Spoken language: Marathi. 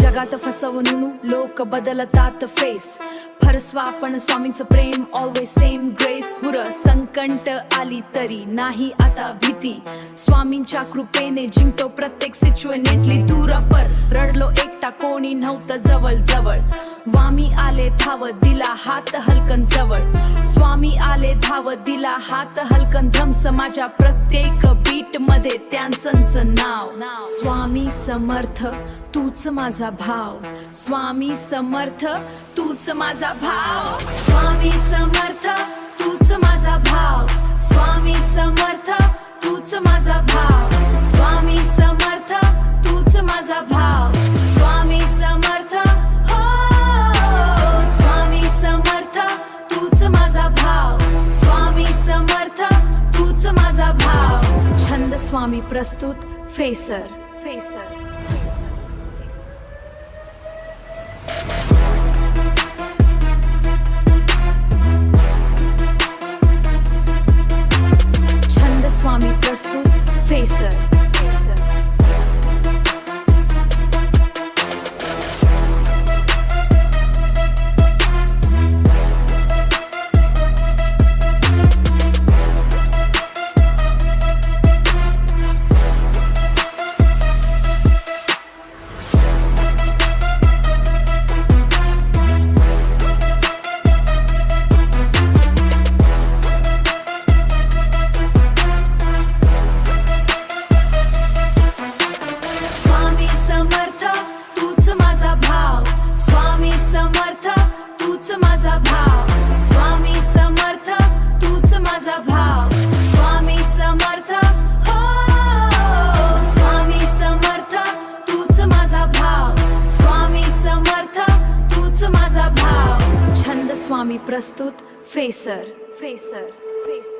जगात फसवणूक लोक बदलतात फेस फरसवा पण स्वामींचं प्रेम ऑलवेज सेम ग्रेस हुर संकट आली तरी नाही आता भीती स्वामींच्या कृपेने जिंकतो प्रत्येक सिच्युएशनली दूर पर रडलो एकटा कोणी नव्हतं जवळ जवळ वामी आले धावत दिला हात हलकन जवळ स्वामी आले धावत दिला हात हलकन धम्स माझ्या प्रत्येक बीट मध्ये त्यांचं नाव स्वामी समर्थ तूच माझा भाव स्वामी समर्थ तूच माझा भाव स्वामी समर्थ तूच माझा भाव स्वामी समर्थ तूच माझा भाव स्वामी समर्थ तूच माझा भाव स्वामी समर्थ हो स्वामी समर्थ तूच माझा भाव स्वामी समर्थ तूच माझा भाव छंद स्वामी प्रस्तुत फेसर फेसर स्वामी प्रस्तुत फेसर स्वामी प्रस्तुत फेसर फेसर फेसर